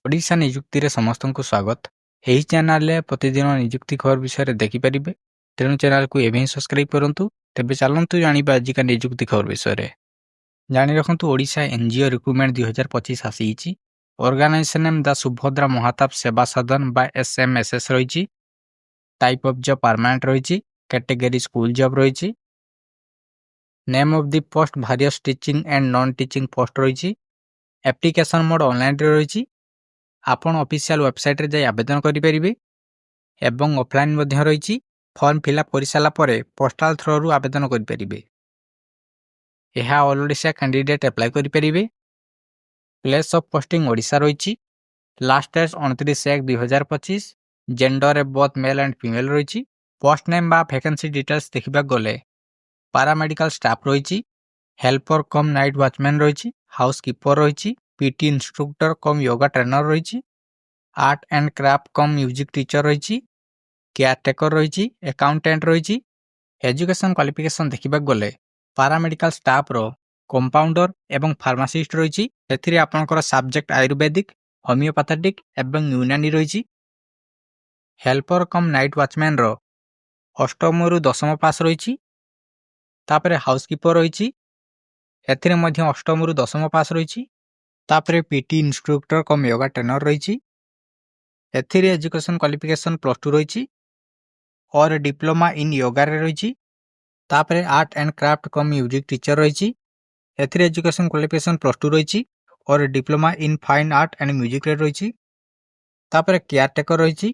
ଓଡ଼ିଶା ନିଯୁକ୍ତିରେ ସମସ୍ତଙ୍କୁ ସ୍ୱାଗତ। ଏହି ଚ୍ୟାନେଲରେ ପ୍ରତିଦିନ ନିଯୁକ୍ତି ଖବର ବିଷୟରେ ଦେଖିପାରିବେ। ତେଣୁ ଚ୍ୟାନେଲକୁ ଏବେ ହିଁ ସବସ୍କ୍ରାଇବ୍ କରନ୍ତୁ। ତେବେ ଚାଲନ୍ତୁ ଜାଣିବା ଆଜିକା ନିଯୁକ୍ତି ଖବର ବିଷୟରେ। ଜାଣି ରଖନ୍ତୁ ଓଡ଼ିଶା ଏନ୍ଜିଓ ରିକ୍ରୁଟମେଣ୍ଟ 2025 ଆସିଛି। Organisation name the Subhadra Mahtab Seva Sadan ବା SMSS ରହିଛି। ଟାଇପ୍ ଅଫ୍ ଜବ୍ ପରମାନେଣ୍ଟ ରହିଛି। କ୍ୟାଟେଗୋରୀ ସ୍କୁଲ ଜବ୍ ରହିଛି। Name of the post various teaching and non teaching post ରହିଛି। ଆପ୍ଲିକେସନ୍ ମୋଡ୍ ଅନଲାଇନ୍ରେ ରହିଛି। ଆପଣ ଅଫିସିଆଲ ୱେବସାଇଟ୍ରେ ଯାଇ ଆବେଦନ କରିପାରିବେ ଏବଂ ଅଫଲାଇନ୍ ମଧ୍ୟ ରହିଛି। ଫର୍ମ ଫିଲ୍ଅପ୍ କରିସାରିଲା ପରେ ପୋଷ୍ଟାଲ ଥ୍ରୋରୁ ଆବେଦନ କରିପାରିବେ। ଏହା ଅଲ୍ ଓଡ଼ିଶା କ୍ୟାଣ୍ଡିଡେଟ୍ ଆପ୍ଲାଏ କରିପାରିବେ। ପ୍ଲେସ୍ ଅଫ୍ ପୋଷ୍ଟିଂ ଓଡ଼ିଶା ରହିଛି। Last date 29/1/2025। ଜେଣ୍ଡରରେ ବୋଥ୍ ମେଲ୍ ଆଣ୍ଡ ଫିମେଲ୍ ରହିଛି। ପୋଷ୍ଟ ନେମ୍ ବା ଭ୍ୟାକେନ୍ସି ଡିଟେଲ୍ସ ଦେଖିବାକୁ ଗଲେ ପାରାମେଡ଼ିକାଲ ଷ୍ଟାଫ୍ ରହିଛି। ହେଲ୍ପର କମ୍ ନାଇଟ୍ ୱାଚମ୍ୟାନ୍ ରହିଛି। ହାଉସ୍ କିପର ରହିଛି। PT instructor cum yoga trainer ରହିଛି। Art and craft cum music teacher ରହିଛି। କେୟାରଟେକର ରହିଛି। ଆକାଉଣ୍ଟାଣ୍ଟ ରହିଛି। ଏଜୁକେସନ୍ କ୍ୱାଲିଫିକେସନ୍ ଦେଖିବାକୁ ଗଲେ ପାରାମେଡ଼ିକାଲ ଷ୍ଟାଫର କମ୍ପାଉଣ୍ଡର ଏବଂ ଫାର୍ମାସିଷ୍ଟ ରହିଛି। ଏଥିରେ ଆପଣଙ୍କର ସବଜେକ୍ଟ ଆୟୁର୍ବେଦିକ, ହୋମିଓପାଥେଟିକ୍ ଏବଂ ୟୁନାନି ରହିଛି। ହେଲ୍ପର କମ୍ ନାଇଟ୍ ୱାଚମ୍ୟାନର 8ମରୁ 10ମ ପାସ୍ ରହିଛି। ତାପରେ ହାଉସ୍ କିପର ରହିଛି। ଏଥିରେ ମଧ୍ୟ 8ମରୁ 10ମ ପାସ୍ ରହିଛି। ତାପରେ ପିଟି ଇନଷ୍ଟ୍ରକ୍ଟର କମ୍ ୟୋଗା ଟ୍ରେନର ରହିଛି। ଏଥିରେ ଏଜୁକେସନ୍ କ୍ୱାଲିଫିକେସନ୍ +2 ରହିଛି और डिप्लोमा इन योगाରେ ରହିଛି। ତାପରେ art and craft cum music teacher ରହିଛି। ଏଥିରେ ଏଜୁକେସନ୍ କ୍ୱାଲିଫିକେସନ୍ +2 ରହିଛି और diploma in fine art and ମ୍ୟୁଜିକ୍ରେ ରହିଛି। ତାପରେ କେୟାରଟେକର ରହିଛି।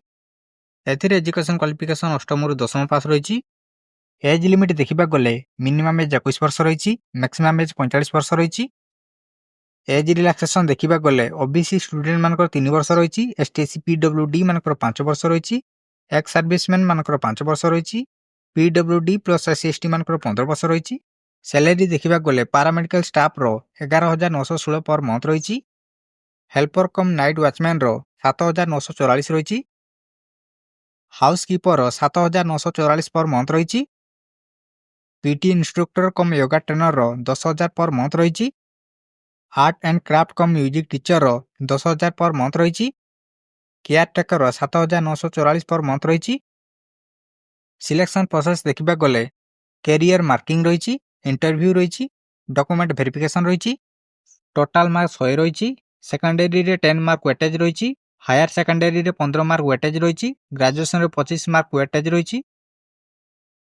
ଏଥିରେ ଏଜୁକେସନ୍ କ୍ୱାଲିଫିକେସନ୍ 8ମରୁ 10ମ ପାସ୍ ରହିଛି। ଏଜ୍ ଲିମିଟ୍ ଦେଖିବାକୁ ଗଲେ ମିନିମମ୍ ଏଜ୍ 21 ବର୍ଷ ରହିଛି। ମ୍ୟାକ୍ସିମମ୍ ଏଜ୍ 45 ବର୍ଷ ରହିଛି। ଏଜ୍ ରିଲାକ୍ସେସନ୍ ଦେଖିବାକୁ ଗଲେ OBC ଷ୍ଟୁଡେଣ୍ଟ ମାନଙ୍କର 3 ବର୍ଷ ରହିଛି। ST SC PWD ମାନଙ୍କର 5 ବର୍ଷ ରହିଛି। ଏକ୍ସ ସର୍ଭିସମ୍ୟାନ୍ ମାନଙ୍କର 5 ବର୍ଷ ରହିଛି। PWD ପ୍ଲସ୍ SC ST ମାନଙ୍କର 15 ବର୍ଷ ରହିଛି। ସାଲାରୀ ଦେଖିବାକୁ ଗଲେ ପାରାମେଡ଼ିକାଲ ଷ୍ଟାଫର 11,916 ପର୍ ମନ୍ଥ ରହିଛି। ହେଲ୍ପର କମ୍ ନାଇଟ୍ ୱାଚମ୍ୟାନର 7,944 ରହିଛି। ହାଉସ୍ କିପର 7,944 ପର୍ ମନ୍ଥ ରହିଛି। ପିଟି ଇନଷ୍ଟ୍ରକ୍ଟର କମ୍ ୟୋଗା ଟ୍ରେନରର 10,000 ପର୍ ମନ୍ଥ ରହିଛି। Art and craft cum music ଟିଚରର 10,000 ପର୍ ମନ୍ଥ ରହିଛି। କେୟାରଟେକର 7,944 ପର୍ ମନ୍ଥ ରହିଛି। ସିଲେକ୍ସନ୍ ପ୍ରୋସେସ୍ ଦେଖିବାକୁ ଗଲେ କ୍ୟାରିୟର ମାର୍କିଂ ରହିଛି। ଇଣ୍ଟରଭ୍ୟୁ ରହିଛି। ଡକୁମେଣ୍ଟ ଭେରିଫିକେସନ୍ ରହିଛି। ଟୋଟାଲ ମାର୍କ 100 ରହିଛି। ସେକେଣ୍ଡାରୀରେ 10 ମାର୍କ ୱେଟେଜ୍ ରହିଛି। ହାୟାର ସେକେଣ୍ଡାରୀରେ 15 ମାର୍କ ୱେଟେଜ୍ ରହିଛି। ଗ୍ରାଜୁଏସନରେ 25 ମାର୍କ ୱେଟେଜ୍ ରହିଛି।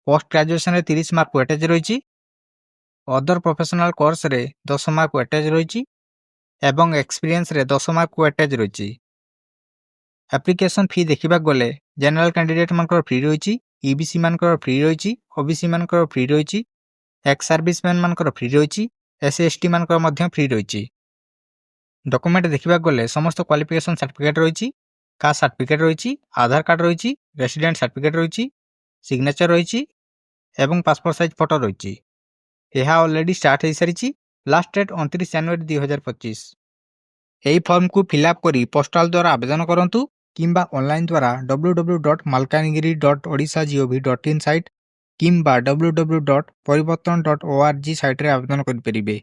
ପୋଷ୍ଟ ଗ୍ରାଜୁଏସନରେ 30 ମାର୍କ ୱେଟେଜ୍ ରହିଛି। ଅଦର ପ୍ରୋଫେସନାଲ କୋର୍ସରେ 10 ମାର୍କ ୱେଟେଜ୍ ରହିଛି ଏବଂ ଏକ୍ସପିରିଏନ୍ସରେ 10 ମାର୍କ ୱେଟେଜ୍ ରହିଛି। ଆପ୍ଲିକେସନ୍ ଫି ଦେଖିବାକୁ ଗଲେ ଜେନେରାଲ କ୍ୟାଣ୍ଡିଡେଟ୍ ମାନଙ୍କର ଫ୍ରି ରହିଛି। EBC ମାନଙ୍କର ଫ୍ରି ରହିଛି। OBC ମାନଙ୍କର ଫ୍ରି ରହିଛି। ଏକ୍ସ ସର୍ଭିସମ୍ୟାନ୍ ମାନଙ୍କର ଫ୍ରି ରହିଛି। SC ST ମାନଙ୍କର ମଧ୍ୟ ଫ୍ରି ରହିଛି। ଡକୁମେଣ୍ଟ ଦେଖିବାକୁ ଗଲେ ସମସ୍ତ କ୍ୱାଲିଫିକେସନ୍ ସାର୍ଟିଫିକେଟ୍ ରହିଛି। କାଷ୍ଟ ସାର୍ଟିଫିକେଟ୍ ରହିଛି। ଆଧାର କାର୍ଡ଼ ରହିଛି। ରେସିଡେଣ୍ଟ ସାର୍ଟିଫିକେଟ୍ ରହିଛି। ସିଗ୍ନେଚର ରହିଛି ଏବଂ ପାସପୋର୍ଟ ସାଇଜ୍ ଫଟୋ ରହିଛି। ଏହା ଅଲରେଡି ଷ୍ଟାର୍ଟ ହୋଇସାରିଛି। ଲାଷ୍ଟ ଡେଟ୍ 29 ଜାନୁଆରୀ 2025। ଏହି ଫର୍ମକୁ ଫିଲ୍ଅପ୍ କରି ପୋଷ୍ଟାଲ ଦ୍ୱାରା ଆବେଦନ କରନ୍ତୁ କିମ୍ବା ଅନଲାଇନ୍ ଦ୍ୱାରା www.malkanagiri.odisha.gov.in ସାଇଟ୍ କିମ୍ବା www.paribartan.org ସାଇଟ୍ରେ ଆବେଦନ କରିପାରିବେ।